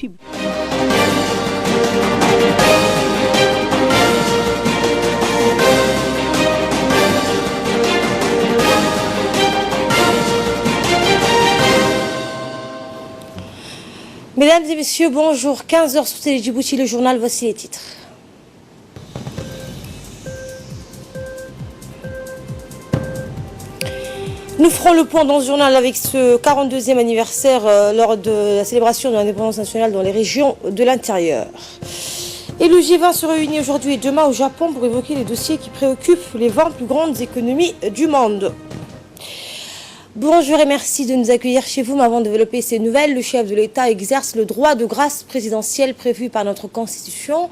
République. Mesdames et messieurs, bonjour. 15h sur Télé Djibouti, le journal, voici les titres. Nous ferons le point dans ce journal avec ce 42e anniversaire lors de la célébration de l'indépendance nationale dans les régions de l'intérieur. Et le G20 se réunit aujourd'hui et demain au Japon pour évoquer les dossiers qui préoccupent les 20 plus grandes économies du monde. Bonjour et merci de nous accueillir chez vous. Mais avant de développer ces nouvelles, le chef de l'État exerce le droit de grâce présidentielle prévu par notre Constitution.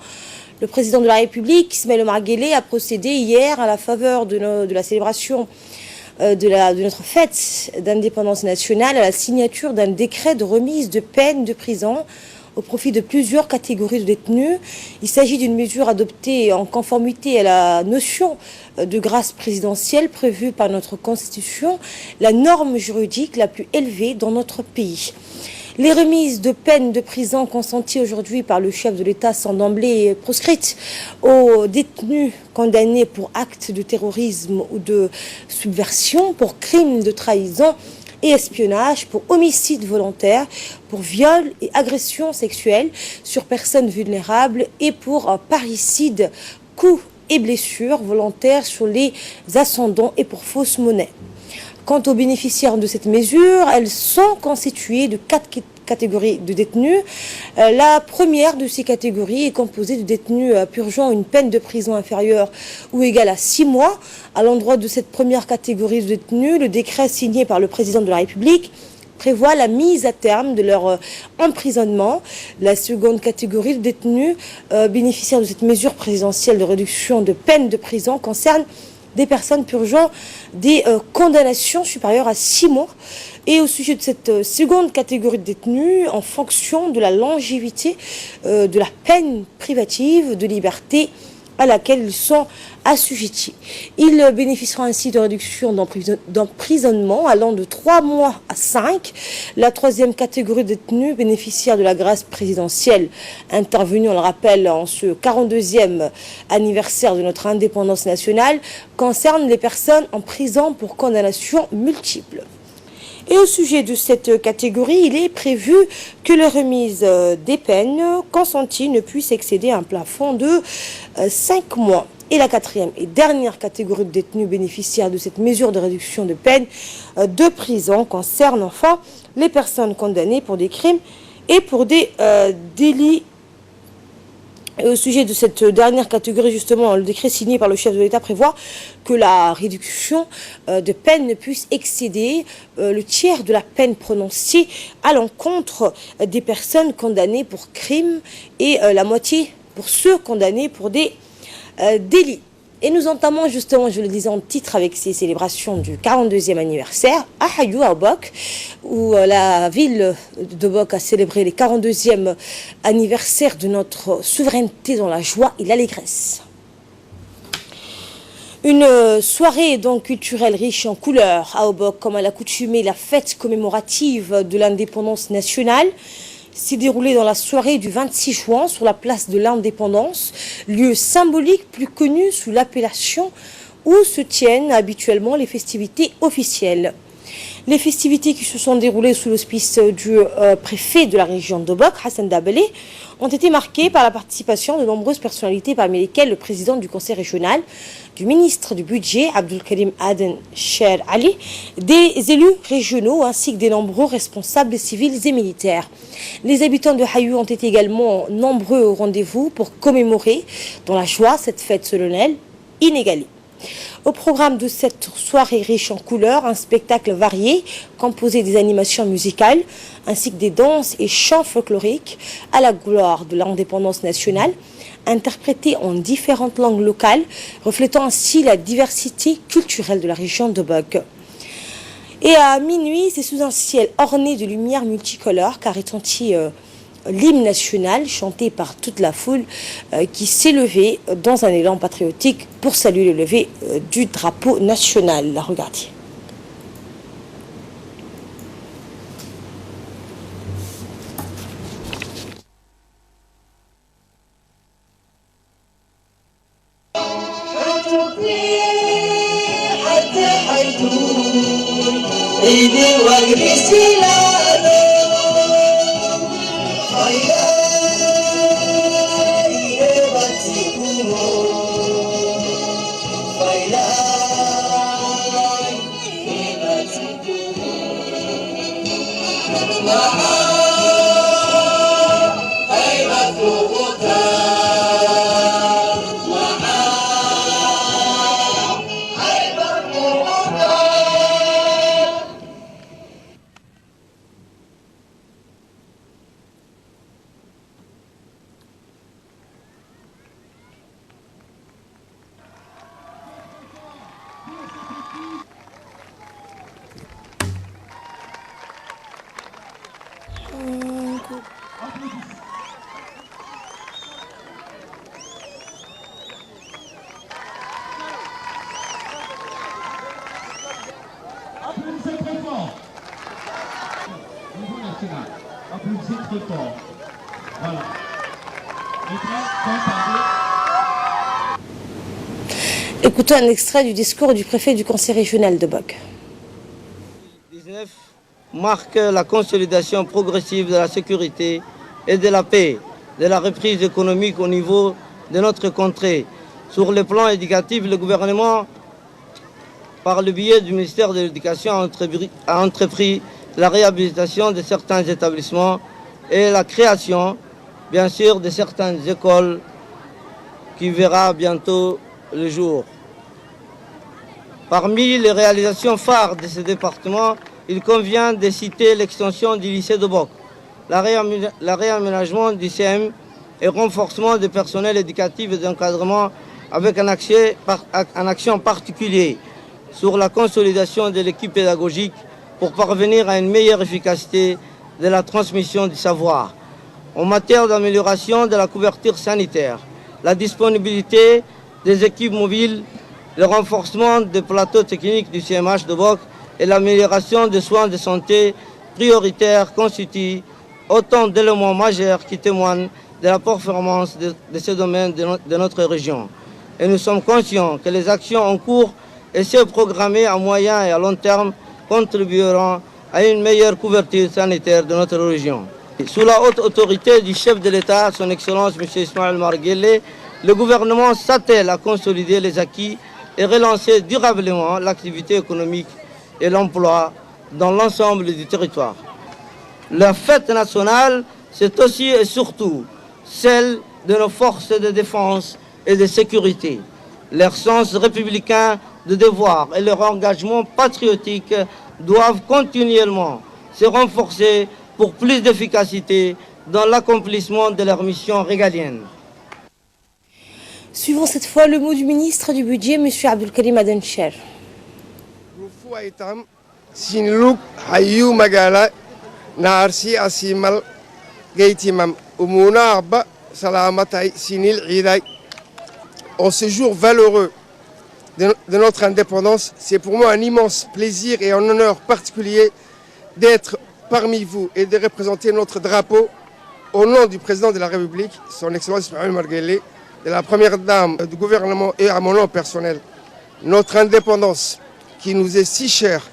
Le président de la République, Ismaël Omar Guelleh, a procédé hier à la faveur de la célébration de notre fête d'indépendance nationale à la signature d'un décret de remise de peine de prison au profit de plusieurs catégories de détenus. Il s'agit d'une mesure adoptée en conformité à la notion de grâce présidentielle prévue par notre Constitution, la norme juridique la plus élevée dans notre pays. Les remises de peine de prison consenties aujourd'hui par le chef de l'État sont d'emblée proscrites aux détenus condamnés pour actes de terrorisme ou de subversion, pour crimes de trahison et espionnage, pour homicide volontaire, pour viol et agression sexuelle sur personnes vulnérables et pour parricide, coups et blessures volontaires sur les ascendants et pour fausse monnaie. Quant aux bénéficiaires de cette mesure, elles sont constituées de 4 catégories de détenus. La première de ces catégories est composée de détenus purgeant une peine de prison inférieure ou égale à 6 mois. À l'endroit de cette première catégorie de détenus, le décret signé par le président de la République prévoit la mise à terme de leur emprisonnement. La seconde catégorie de détenus bénéficiaires de cette mesure présidentielle de réduction de peine de prison concerne des personnes purgeant des condamnations supérieures à 6 mois. Et au sujet de cette seconde catégorie de détenus, en fonction de la longévité de la peine privative de liberté à laquelle ils sont assujettis. Ils bénéficieront ainsi de réduction d'emprisonnement allant de 3 mois à 5. La troisième catégorie de détenus bénéficiaires de la grâce présidentielle intervenue, on le rappelle, en ce 42e anniversaire de notre indépendance nationale, concerne les personnes en prison pour condamnation multiple. Et au sujet de cette catégorie, il est prévu que la remise des peines consenties ne puisse excéder un plafond de 5 mois. Et la quatrième et dernière catégorie de détenus bénéficiaires de cette mesure de réduction de peine de prison concerne enfin les personnes condamnées pour des crimes et pour des délits. Et au sujet de cette dernière catégorie, justement, le décret signé par le chef de l'État prévoit que la réduction de peine ne puisse excéder le tiers de la peine prononcée à l'encontre des personnes condamnées pour crimes et la moitié pour ceux condamnés pour des délits. Et nous entamons justement, je le disais en titre, avec ces célébrations du 42e anniversaire à Hayou, à Obok, où la ville d'Obok a célébré les 42e anniversaire de notre souveraineté dans la joie et l'allégresse. Une soirée donc culturelle riche en couleurs à Obok, comme à l'accoutumée, la fête commémorative de l'indépendance nationale s'est déroulée dans la soirée du 26 juin sur la place de l'Indépendance, lieu symbolique plus connu sous l'appellation où se tiennent habituellement les festivités officielles. Les festivités qui se sont déroulées sous l'auspice du préfet de la région d'Obok, Hassan Dabelé, ont été marquées par la participation de nombreuses personnalités, parmi lesquelles le président du conseil régional, du ministre du budget, Abdul Karim Aden Cher Ali, des élus régionaux ainsi que des nombreux responsables civils et militaires. Les habitants de Hayou ont été également nombreux au rendez-vous pour commémorer dans la joie cette fête solennelle inégalée. Au programme de cette soirée riche en couleurs, un spectacle varié composé des animations musicales ainsi que des danses et chants folkloriques à la gloire de l'indépendance nationale, interprétés en différentes langues locales, reflétant ainsi la diversité culturelle de la région d'Obok. Et à minuit, c'est sous un ciel orné de lumières multicolores qu'a retenti l'hymne national chanté par toute la foule qui s'est levée dans un élan patriotique pour saluer le lever du drapeau national. Regardez. Applaudissez très fort. Niveau national. Applaudissez très fort. Voilà. Écoutons un extrait du discours du préfet du conseil régional de Boc. 2019 marque la consolidation progressive de la sécurité et de la paix, de la reprise économique au niveau de notre contrée. Sur le plan éducatif, le gouvernement, par le biais du ministère de l'Éducation, a entrepris la réhabilitation de certains établissements et la création, bien sûr, de certaines écoles qui verra bientôt le jour. Parmi les réalisations phares de ce département, il convient de citer l'extension du lycée de Boc, la réaménagement du CM et renforcement du personnel éducatif et d'encadrement avec un action particulier sur la consolidation de l'équipe pédagogique pour parvenir à une meilleure efficacité de la transmission du savoir. En matière d'amélioration de la couverture sanitaire, la disponibilité des équipes mobiles, le renforcement des plateaux techniques du CMH de Boc et l'amélioration des soins de santé prioritaires constituent autant d'éléments majeurs qui témoignent de la performance de ce domaine de notre région. Et nous sommes conscients que les actions en cours et celles programmées à moyen et à long terme contribueront à une meilleure couverture sanitaire de notre région. Sous la haute autorité du chef de l'État, son Excellence M. Ismaël Omar Guelleh, le gouvernement s'attelle à consolider les acquis et relancer durablement l'activité économique et l'emploi dans l'ensemble du territoire. La fête nationale, c'est aussi et surtout celle de nos forces de défense et de sécurité. Leur sens républicain de devoir et leur engagement patriotique doivent continuellement se renforcer pour plus d'efficacité dans l'accomplissement de leur mission régalienne. Suivons cette fois le mot du ministre du Budget, M. Abdelkarim Adencher. Sinluk hayu magala narsi asimal gaitimam umuna abba salamatay sinil iday. En ce jour valeureux de notre indépendance, c'est pour moi un immense plaisir et un honneur particulier d'être parmi vous et de représenter notre drapeau au nom du président de la République, son Excellence Ismaël Omar Guelleh, de la première dame du gouvernement et à mon nom personnel. Notre indépendance qui nous est si chère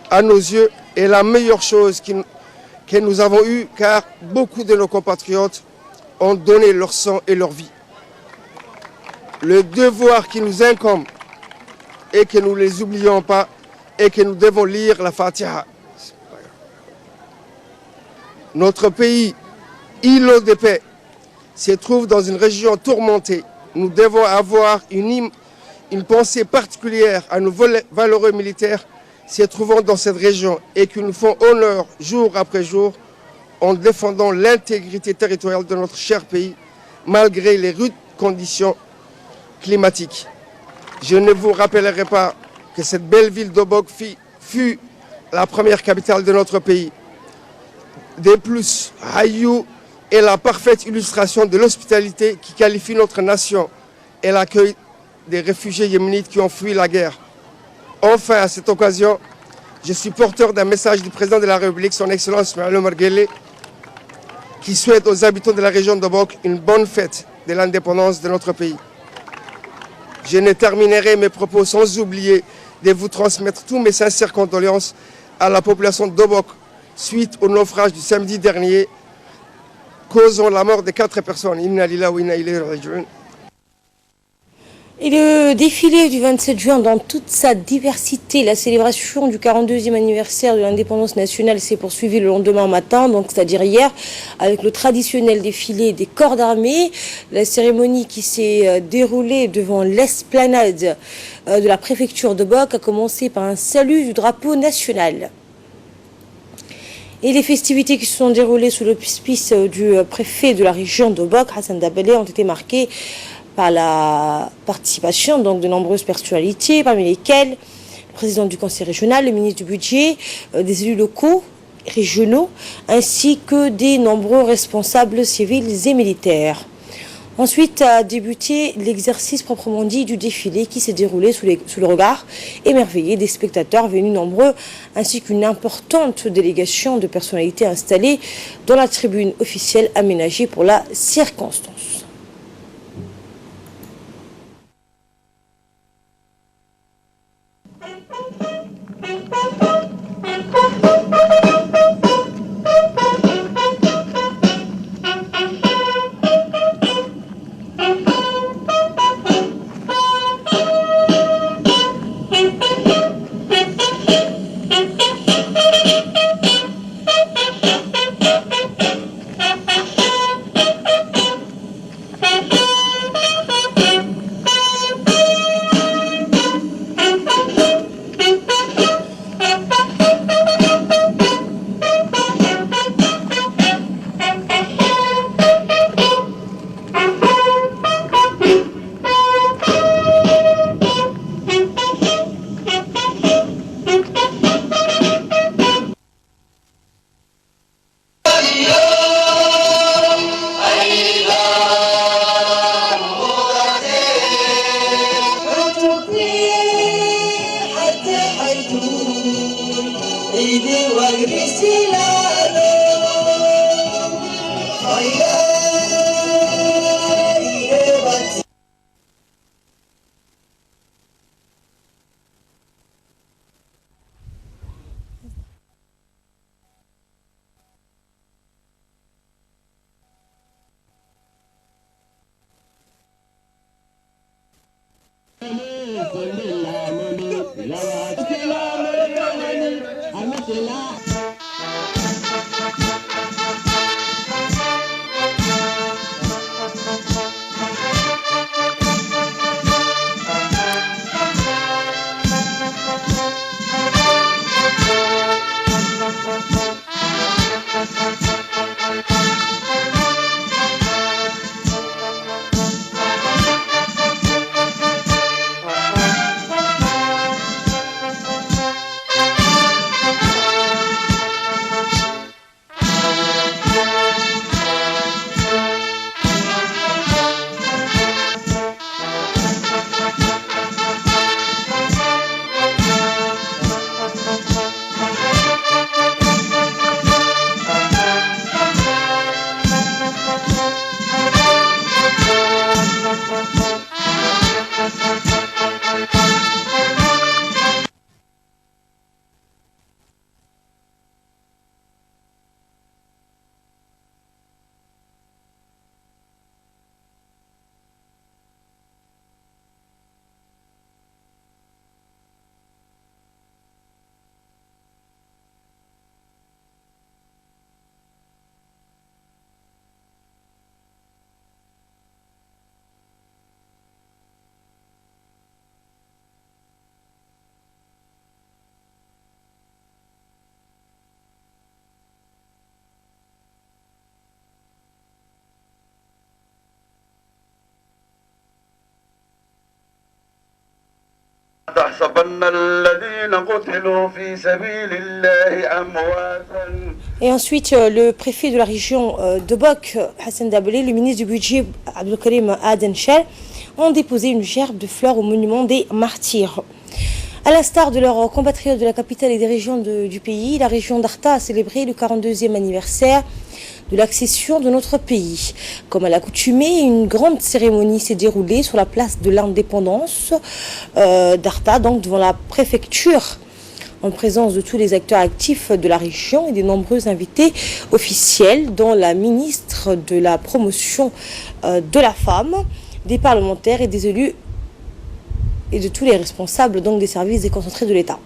à nos yeux est la meilleure chose que nous avons eue, car beaucoup de nos compatriotes ont donné leur sang et leur vie. Le devoir qui nous incombe et que nous ne les oublions pas et que nous devons lire la Fatiha. Notre pays, îlot de paix, se trouve dans une région tourmentée. Nous devons avoir une pensée particulière à nos valeureux militaires se trouvant dans cette région et qui nous font honneur jour après jour en défendant l'intégrité territoriale de notre cher pays malgré les rudes conditions climatiques. Je ne vous rappellerai pas que cette belle ville de Boc fut la première capitale de notre pays. De plus, Hayou est la parfaite illustration de l'hospitalité qui qualifie notre nation et l'accueil des réfugiés yéménites qui ont fui la guerre. Enfin, à cette occasion, je suis porteur d'un message du président de la République, son Excellence Ismaël Omar Guelleh, qui souhaite aux habitants de la région de Boc une bonne fête de l'indépendance de notre pays. Je ne terminerai mes propos sans oublier de vous transmettre tous mes sincères condoléances à la population d'Obok suite au naufrage du samedi dernier, causant la mort de 4 personnes. Inna lillahi wa inna ilayhi raji'un. Et le défilé du 27 juin dans toute sa diversité, la célébration du 42e anniversaire de l'indépendance nationale s'est poursuivie le lendemain matin, donc c'est-à-dire hier, avec le traditionnel défilé des corps d'armée. La cérémonie qui s'est déroulée devant l'esplanade de la préfecture de Bok a commencé par un salut du drapeau national. Et les festivités qui se sont déroulées sous l'auspice du préfet de la région de Bok, Hassan Dabelé, ont été marquées par la participation donc, de nombreuses personnalités, parmi lesquelles le président du conseil régional, le ministre du budget, des élus locaux, régionaux, ainsi que des nombreux responsables civils et militaires. Ensuite a débuté l'exercice proprement dit du défilé qui s'est déroulé sous le regard émerveillé des spectateurs venus nombreux, ainsi qu'une importante délégation de personnalités installées dans la tribune officielle aménagée pour la circonstance. Et ensuite, le préfet de la région de Bok, Hassan Dabelé, le ministre du budget, Abdelkarim Adenchel, ont déposé une gerbe de fleurs au monument des martyrs. À l'instar de leurs compatriotes de la capitale et des régions du pays, la région d'Arta a célébré le 42e anniversaire de l'accession de notre pays. Comme à l'accoutumée, une grande cérémonie s'est déroulée sur la place de l'indépendance d'Arta, donc devant la préfecture en présence de tous les acteurs actifs de la région et des nombreux invités officiels, dont la ministre de la promotion de la femme, des parlementaires et des élus et de tous les responsables donc des services déconcentrés de l'État.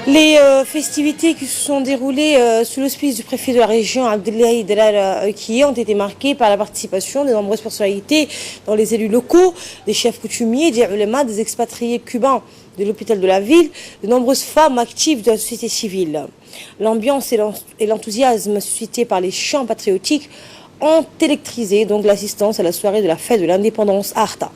Les festivités qui se sont déroulées sous l'auspice du préfet de la région, Abdoulaye Delal, qui ont été marquées par la participation de nombreuses personnalités, dont les élus locaux, des chefs coutumiers, des ulémas, des expatriés cubains de l'hôpital de la ville, de nombreuses femmes actives de la société civile. L'ambiance et l'enthousiasme suscités par les chants patriotiques ont électrisé donc l'assistance à la soirée de la fête de l'indépendance à Arta.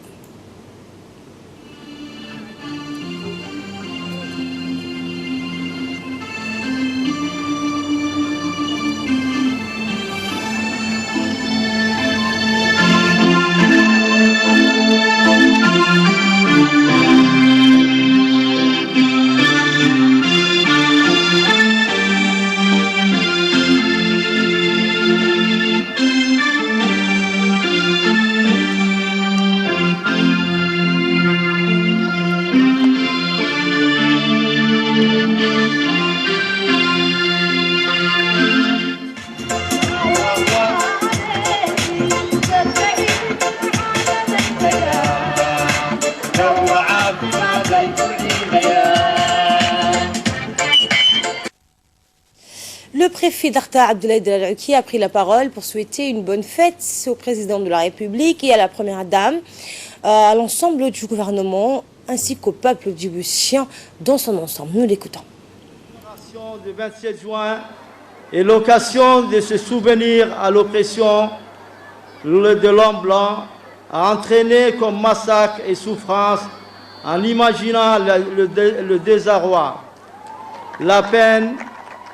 Le préfet d'Arta, Abdoulaye Delal, qui a pris la parole pour souhaiter une bonne fête au président de la République et à la première dame, à l'ensemble du gouvernement ainsi qu'au peuple djiboutien dans son ensemble. Nous l'écoutons. Le 27 juin est l'occasion de se souvenir à l'oppression de l'homme blanc, a entraîné comme massacre et souffrance en imaginant le désarroi, la peine,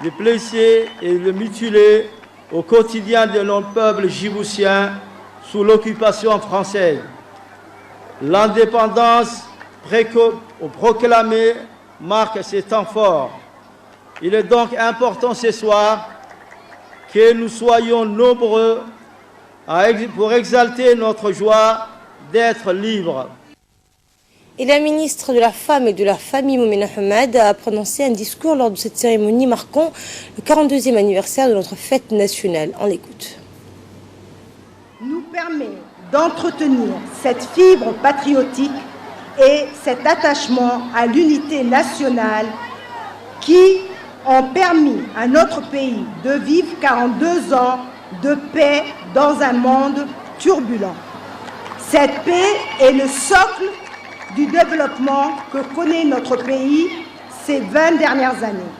les blessés et les mutilés au quotidien de notre peuple djiboutien sous l'occupation française. L'indépendance proclamée marque ces temps forts. Il est donc important ce soir que nous soyons nombreux pour exalter notre joie d'être libres. Et la ministre de la Femme et de la Famille, Moumena Ahmed, a prononcé un discours lors de cette cérémonie marquant le 42e anniversaire de notre fête nationale. On l'écoute. Nous permet d'entretenir cette fibre patriotique et cet attachement à l'unité nationale qui ont permis à notre pays de vivre 42 ans de paix dans un monde turbulent. Cette paix est le socle du développement que connaît notre pays ces 20 dernières années.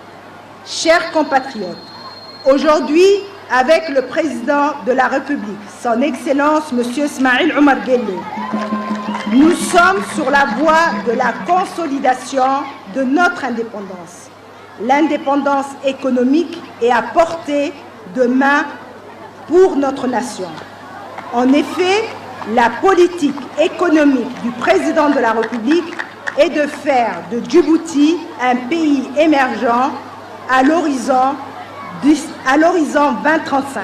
Chers compatriotes, aujourd'hui, avec le président de la République, son Excellence M. Ismaïl Omar Guelleh, nous sommes sur la voie de la consolidation de notre indépendance. L'indépendance économique est à portée de main pour notre nation. En effet, la politique économique du président de la République est de faire de Djibouti un pays émergent à l'horizon 2035.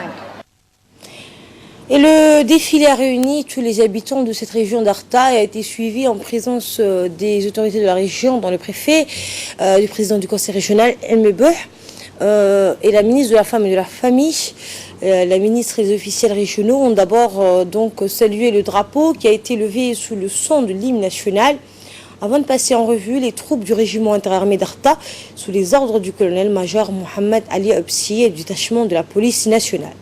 Et le défilé a réuni tous les habitants de cette région d'Arta et a été suivi en présence des autorités de la région, dont le préfet, du président du conseil régional, Elmebeuh, et la ministre de la Femme et de la Famille. La ministre et les officiels régionaux ont d'abord donc salué le drapeau qui a été levé sous le son de l'hymne national avant de passer en revue les troupes du régiment interarmé d'Arta sous les ordres du colonel-major Mohamed Ali Absi et du détachement de la police nationale.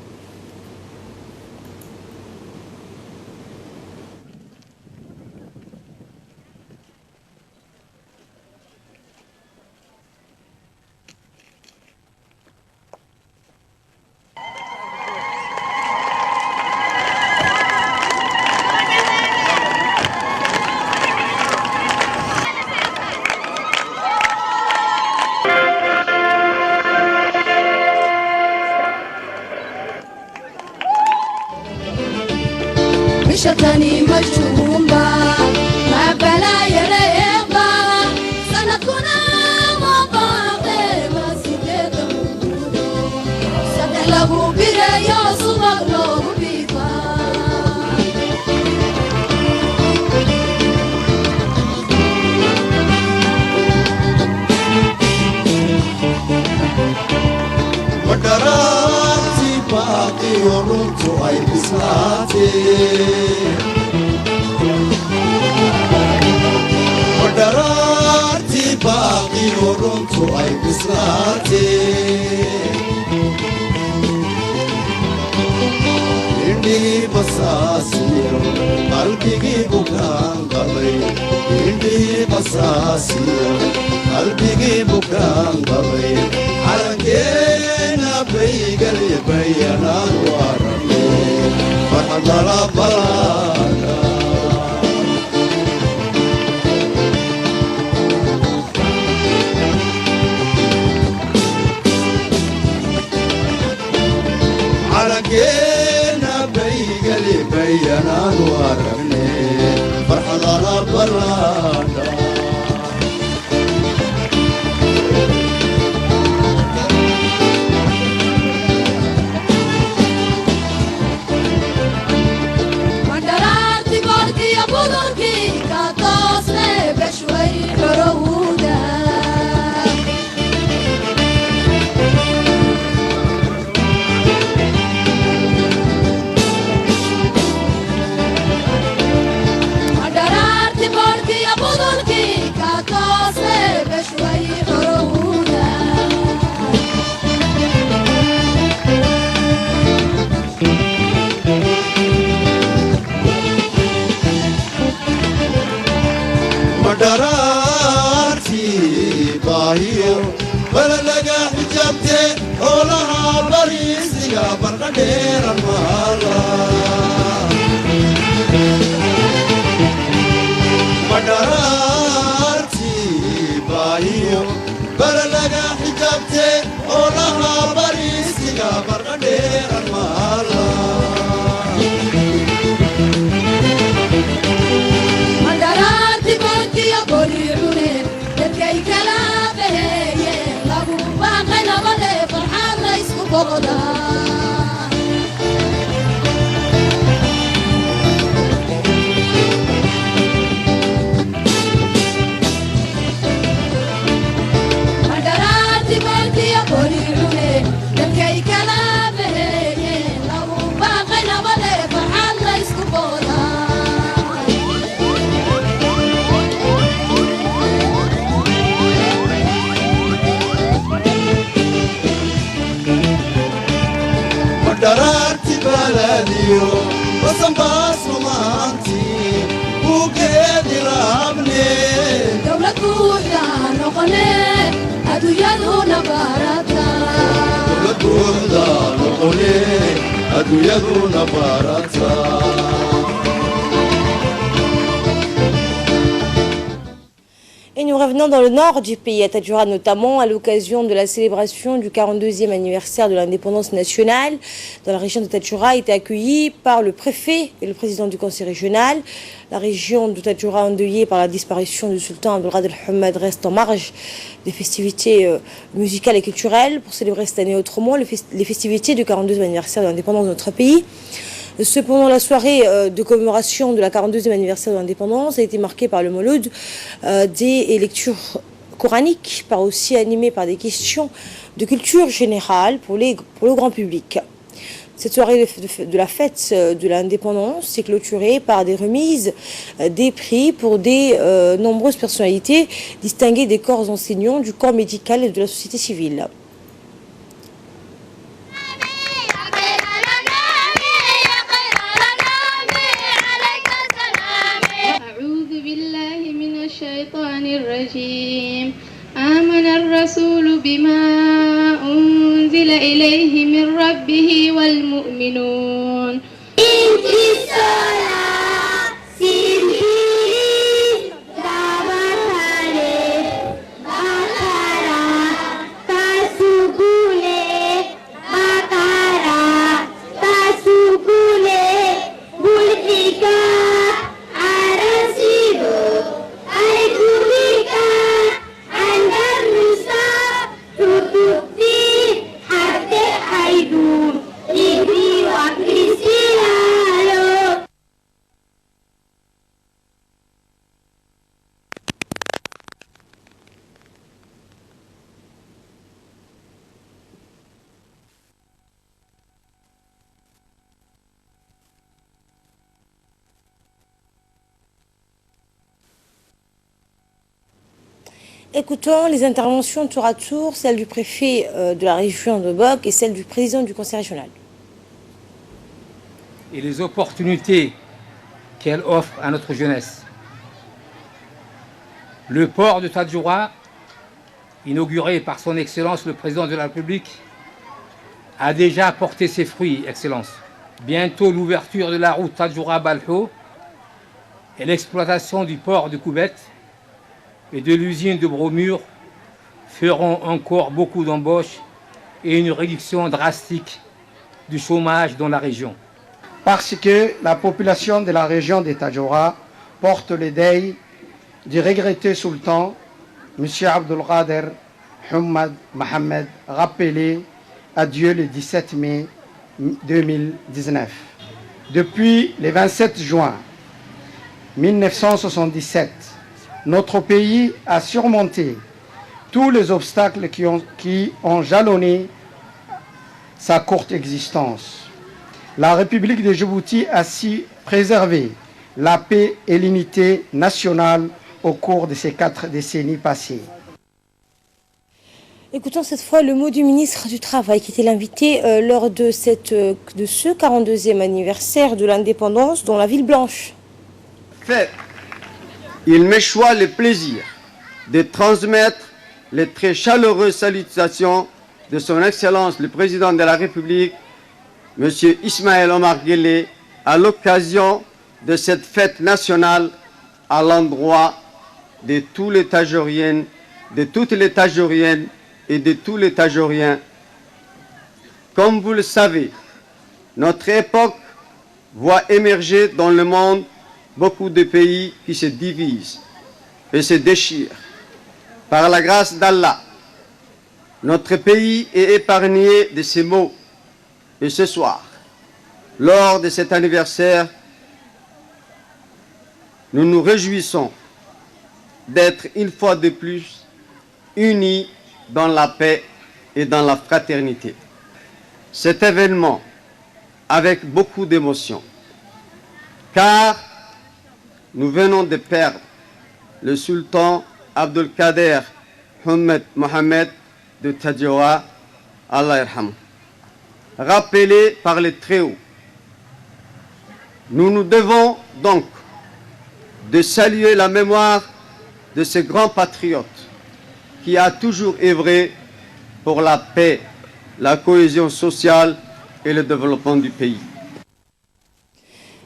شتاني مجنوبة ما بلا يريبا سنكون مباقي ما سيدي سنة له بريا صبر له بيبا ودراتي باقي ورمت أي بسلاتي ودراتي باقي ورمت أي بسلاتي إني بساسي قلبي بكان قبي إني بساسي قلبي بكان قبي على بيقل يبين الورمي فرحة ربنا على كينا بيقل يبين الورمي فرحة ربنا درارتي باهيو بلغا حجابتي اولها بريسيغا برقدير المالا درارتي باهيو بلغا حجابتي اولها بريسيغا برقدير المالا درارتي بلديو وصنباس ومانتي وقيدي رابني دولة كوحدة نقني أدو يدو نبارتا دولة كوحدة نقني أدو يدو نبارتا Et nous revenons dans le nord du pays, à Tadjoura notamment, à l'occasion de la célébration du 42e anniversaire de l'indépendance nationale. Dans la région de Tadjoura, a été accueilli par le préfet et le président du conseil régional. La région de Tadjoura, endeuillée par la disparition du sultan Abdelrahman El-Hamad, reste en marge des festivités musicales et culturelles pour célébrer cette année autrement les festivités du 42e anniversaire de l'indépendance de notre pays. Cependant, la soirée de commémoration de la 42e anniversaire de l'indépendance a été marquée par le Mawlud, des lectures coraniques, par aussi animée par des questions de culture générale pour le grand public. Cette soirée de la fête de l'indépendance est clôturée par des remises des prix pour des nombreuses personnalités distinguées des corps enseignants, du corps médical et de la société civile. آمن الرسول بما أنزل إليه من ربه والمؤمنون Écoutons les interventions tour à tour, celle du préfet de la région de Boc et celle du président du conseil régional. Et les opportunités qu'elle offre à notre jeunesse. Le port de Tadjoura, inauguré par son Excellence le Président de la République, a déjà porté ses fruits, Excellence. Bientôt l'ouverture de la route Tadjoura-Balho et l'exploitation du port de Koubette et de l'usine de bromure feront encore beaucoup d'embauches et une réduction drastique du chômage dans la région. Parce que la population de la région de Tadjoura porte le deuil du regretté sultan, M. Abdelkader Hamad Mohamed, rappelé à Dieu le 17 mai 2019. Depuis le 27 juin 1977, notre pays a surmonté tous les obstacles qui ont jalonné sa courte existence. La République de Djibouti a su préserver la paix et l'unité nationale au cours de ces 4 décennies passées. Écoutons cette fois le mot du ministre du Travail qui était l'invité lors de ce 42e anniversaire de l'indépendance dans la ville blanche. Il m'échoit le plaisir de transmettre les très chaleureuses salutations de son Excellence le Président de la République, M. Ismaël Omar Guelleh, à l'occasion de cette fête nationale à l'endroit de tous les Tadjouriennes, de toutes les Tadjouriennes et de tous les Tadjouriens. Comme vous le savez, notre époque voit émerger dans le monde beaucoup de pays qui se divisent et se déchirent. Par la grâce d'Allah, notre pays est épargné de ces maux. Et ce soir, lors de cet anniversaire, nous nous réjouissons d'être une fois de plus unis dans la paix et dans la fraternité. Cet événement avec beaucoup d'émotion, car nous venons de perdre le sultan Abdelkader Hamad Mohamed de Tadjoura, Allah yarham. Rappelé par les Très-Hauts. Nous nous devons donc de saluer la mémoire de ce grand patriote qui a toujours œuvré pour la paix, la cohésion sociale et le développement du pays.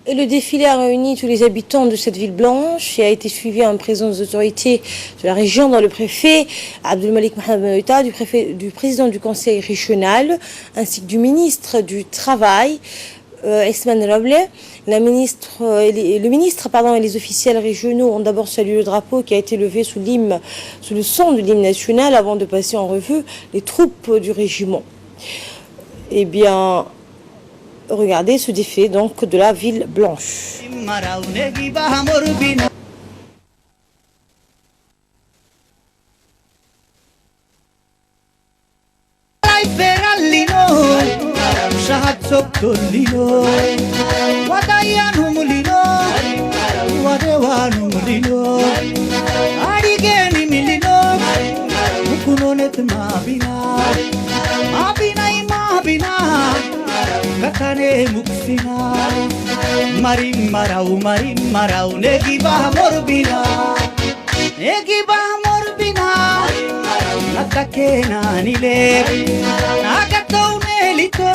Et le défilé a réuni tous les habitants de cette ville blanche et a été suivi en présence des autorités de la région, dont le préfet Abdelmalik Mohamed du président du conseil régional, ainsi que du ministre du Travail, Esman Roble. Le ministre et les officiels régionaux ont d'abord salué le drapeau qui a été levé sous le son de l'hymne national avant de passer en revue les troupes du régiment. Eh bien, Regardez ce défilé donc de la ville blanche. Marau negi bah morbina natakena nile nakatau nelito.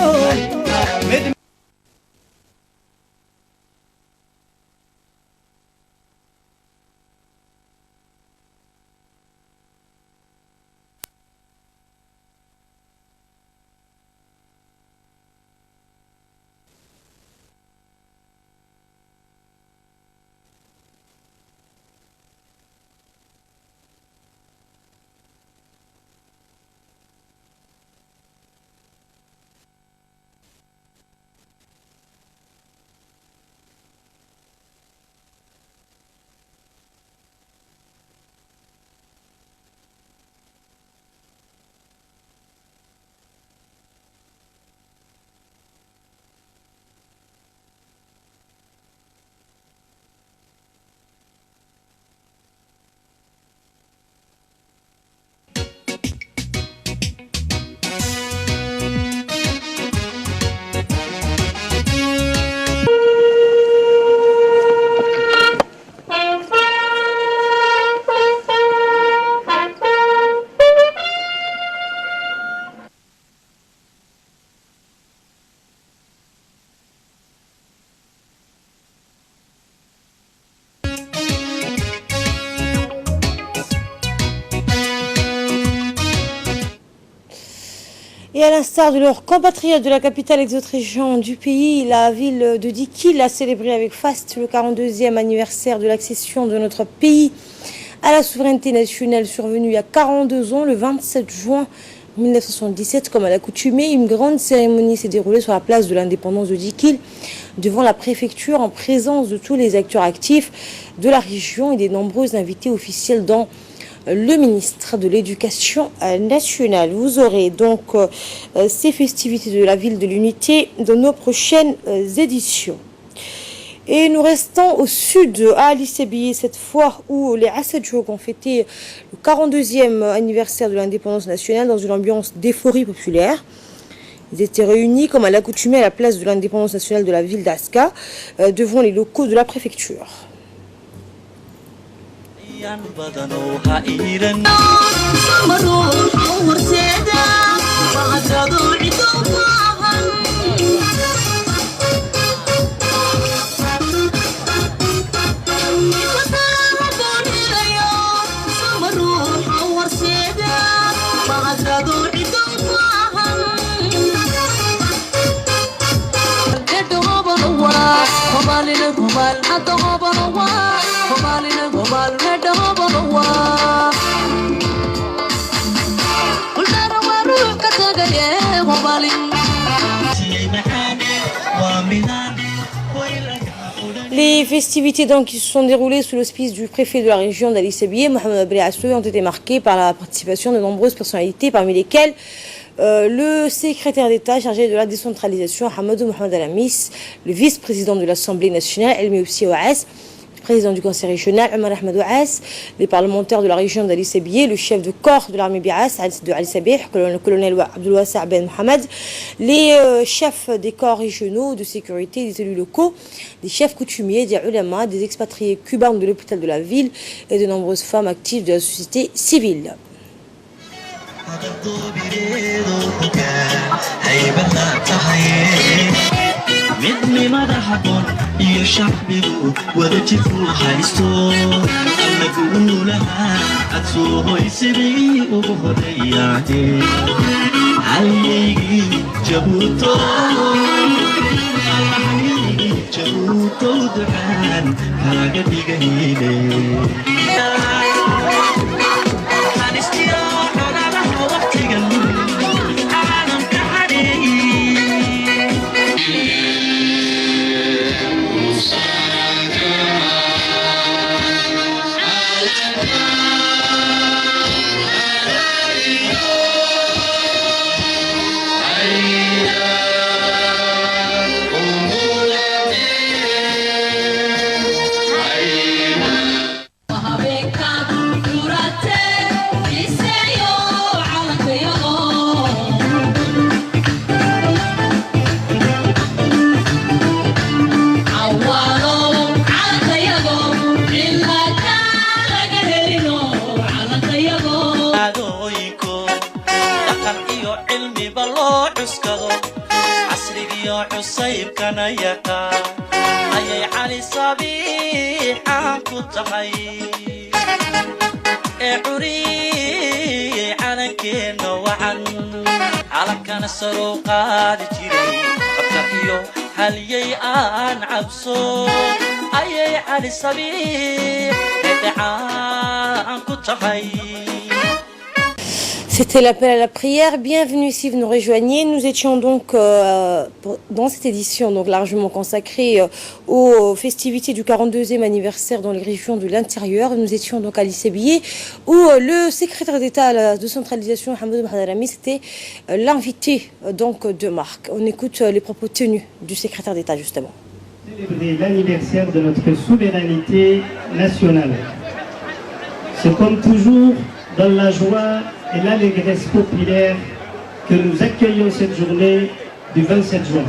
Et à l'instar de leurs compatriotes de la capitale et des autres régions du pays, la ville de Dikil a célébré avec faste le 42e anniversaire de l'accession de notre pays à la souveraineté nationale survenue il y a 42 ans, le 27 juin 1977. Comme à l'accoutumée, une grande cérémonie s'est déroulée sur la place de l'indépendance de Dikil, devant la préfecture, en présence de tous les acteurs actifs de la région et des nombreux invités officiels dont le ministre de l'Éducation nationale. Vous aurez donc ces festivités de la ville de l'unité dans nos prochaines éditions. Et nous restons au sud, à Ali Sebiye, cette fois où les Assadjouk ont fêté le 42e anniversaire de l'indépendance nationale dans une ambiance d'euphorie populaire. Ils étaient réunis, comme à l'accoutumée, à la place de l'indépendance nationale de la ville d'Aska, devant les locaux de la préfecture. Les festivités donc qui se sont déroulées sous l'auspice du préfet de la région d'Ali Sebiye, Mohamed Abri Assoui, ont été marquées par la participation de nombreuses personnalités, parmi lesquelles le secrétaire d'État chargé de la décentralisation, Hamadou Mohamed Alamis, le vice-président de l'Assemblée nationale, Elmi Oussi Ouass, le président du conseil régional, Omar Ahmed Ouass, les parlementaires de la région d'Ali Sebiye, le chef de corps de l'armée Bias de Ali Sebiye, le colonel Abdelouassa Ben Mohamed, les chefs des corps régionaux de sécurité, des élus locaux, des chefs coutumiers, des ulama, des expatriés cubains de l'hôpital de la ville et de nombreuses femmes actives de la société civile. midni madaxabon iyo shacbigu wada jirku haysto alla guulaha ad soo hoysidii ugu horeeyaade halyeygii jabuuto ducaan kaaga dhigayne la yaqaan ayay cali sabiixaan ku tahay ee curi calankeenna wacan calankana saro qaadi jiray qabka iyo halyay aan cabso ayay cali sabiix eedacaan ku tahay. C'était l'appel à la prière. Bienvenue si vous nous rejoignez. Nous étions donc dans cette édition donc largement consacrée aux festivités du 42e anniversaire dans les régions de l'intérieur. Nous étions donc à l'ICBI où le secrétaire d'État à la décentralisation, Hamadou Mohamed Rami, était l'invité donc de marque. On écoute les propos tenus du secrétaire d'État justement. Célébrer l'anniversaire de notre souveraineté nationale. C'est comme toujours dans la joie et l'allégresse populaire que nous accueillons cette journée du 27 juin.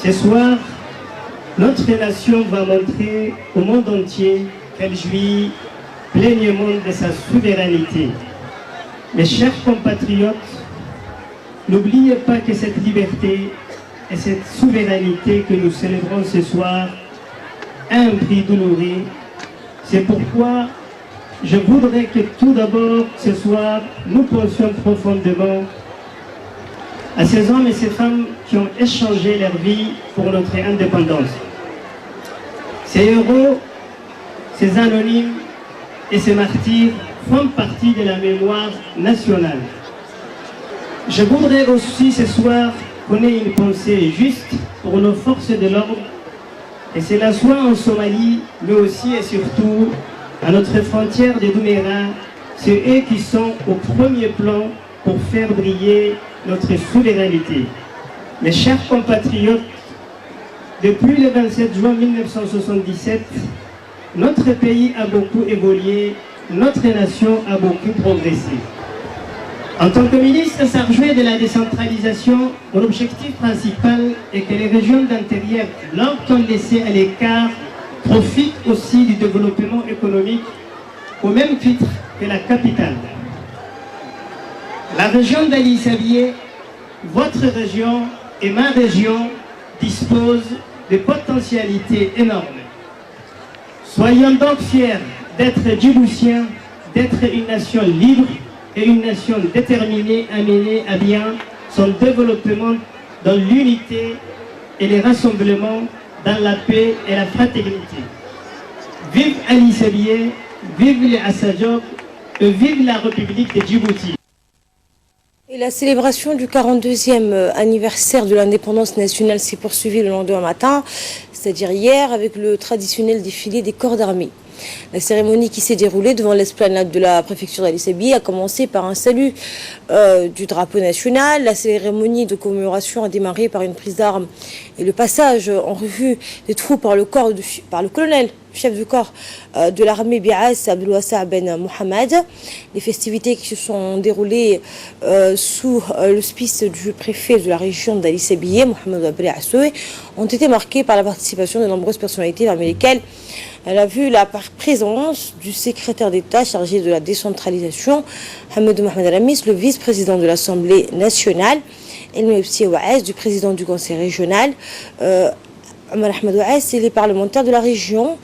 Ce soir, notre nation va montrer au monde entier qu'elle jouit pleinement de sa souveraineté. Mes chers compatriotes, n'oubliez pas que cette liberté et cette souveraineté que nous célébrons ce soir a un prix douloureux. C'est pourquoi je voudrais que tout d'abord, ce soir, nous pensions profondément à ces hommes et ces femmes qui ont échangé leur vie pour notre indépendance. Ces héros, ces anonymes et ces martyrs font partie de la mémoire nationale. Je voudrais aussi ce soir qu'on ait une pensée juste pour nos forces de l'ordre, et cela soit en Somalie, mais aussi et surtout à notre frontière de Douméra, c'est eux qui sont au premier plan pour faire briller notre souveraineté. Mes chers compatriotes, depuis le 27 juin 1977, notre pays a beaucoup évolué, notre nation a beaucoup progressé. En tant que ministre chargé de la décentralisation, mon objectif principal est que les régions d'intérieur, longtemps laissées à l'écart, profite aussi du développement économique au même titre que la capitale. La région d'Ali Sabié, votre région et ma région disposent de potentialités énormes. Soyons donc fiers d'être djiboutiens, d'être une nation libre et une nation déterminée à mener à bien son développement dans l'unité et les rassemblements, dans la paix et la fraternité. Vive Ali Sabié, vive les Assadjok et vive la République de Djibouti. Et la célébration du 42e anniversaire de l'indépendance nationale s'est poursuivie le lendemain matin, c'est-à-dire hier, avec le traditionnel défilé des corps d'armée. La cérémonie qui s'est déroulée devant l'esplanade de la préfecture d'Ali Sabié a commencé par un salut du drapeau national. La cérémonie de commémoration a démarré par une prise d'armes et le passage en revue des troupes par le colonel, chef du corps de l'armée Bias Abdelwassa Ben Mohamed. Les festivités qui se sont déroulées sous l'auspice du préfet de la région d'Ali Sabié, Mohamed Abri Assoué, ont été marquées par la participation de nombreuses personnalités parmi lesquelles elle a vu la présence du secrétaire d'État chargé de la décentralisation, Hamadou Mohamed Rami, le vice-président de l'Assemblée nationale, et le Mepsi Ouaz, du président du conseil régional, Omar Ahmed Ouaz, et les parlementaires de la région.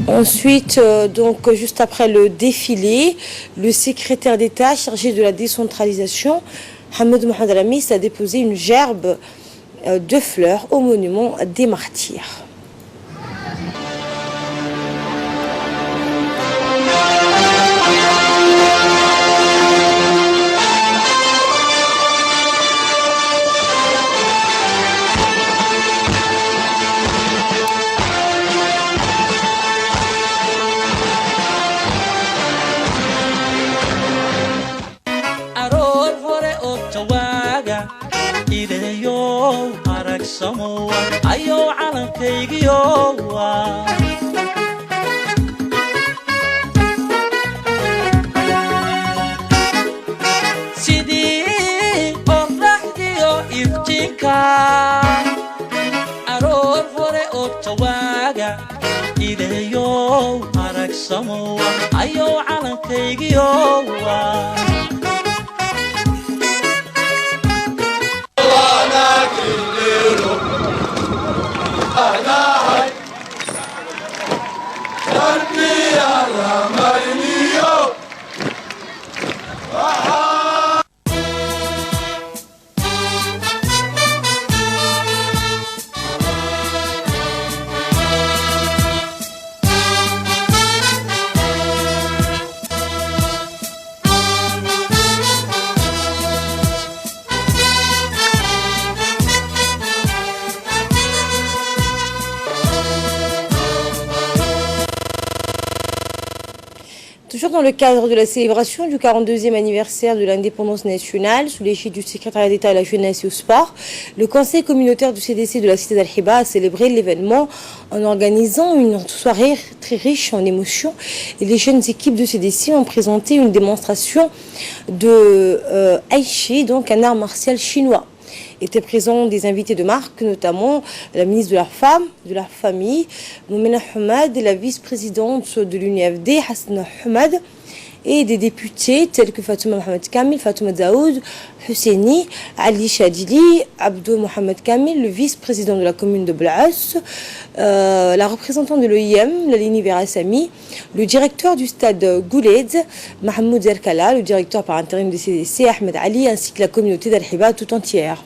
Ensuite, donc juste après le défilé, le secrétaire d'État chargé de la décentralisation, Hamadou Mohamed Rami, a déposé une gerbe de fleurs au monument des martyrs. ayow calankaygiyowa sidii qorraxdiyo iftiinka aroor hore ogtawaaga ilayow aragsamowa ayow calankaygiyowa Toujours dans le cadre de la célébration du 42e anniversaire de l'indépendance nationale, sous l'égide du secrétariat d'État à la jeunesse et au sport, le conseil communautaire du CDC de la cité d'Al-Hiba a célébré l'événement en organisant une soirée très riche en émotions. Et les jeunes équipes de CDC ont présenté une démonstration de Aichi, donc un art martial chinois. Étaient présents des invités de marque, notamment la ministre de la Femme, de la Famille, Moumena Hamad, et la vice-présidente de l'UNIFD, Hassan Hamad, et des députés tels que Fatouma Mohamed Kamil, Fatouma Daoud, Husseini, Ali Chadili, Abdou Mohamed Kamil, le vice-président de la commune de Blaas, la représentante de l'OIM, la ligne vers Assami, le directeur du stade Gouled, Mahmoud Zerkala, le directeur par intérim du CDC, Ahmed Ali, ainsi que la communauté d'Al-Hiba tout entière.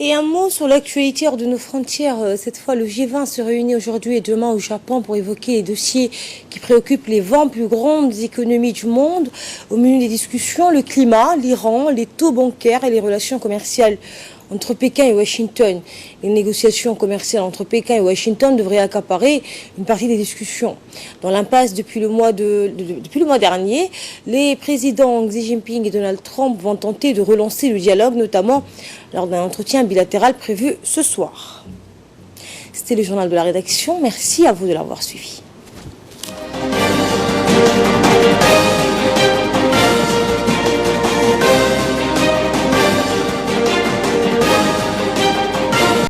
Et un mot sur l'actualité hors de nos frontières. Cette fois, le G20 se réunit aujourd'hui et demain au Japon pour évoquer les dossiers qui préoccupent les 20 plus grandes économies du monde. Au menu des discussions, le climat, l'Iran, les taux bancaires et les relations commerciales entre Pékin et Washington. Les négociations commerciales entre Pékin et Washington devraient accaparer une partie des discussions. Dans l'impasse depuis le mois dernier, les présidents Xi Jinping et Donald Trump vont tenter de relancer le dialogue, notamment lors d'un entretien bilatéral prévu ce soir. C'était le journal de la rédaction. Merci à vous de l'avoir suivi.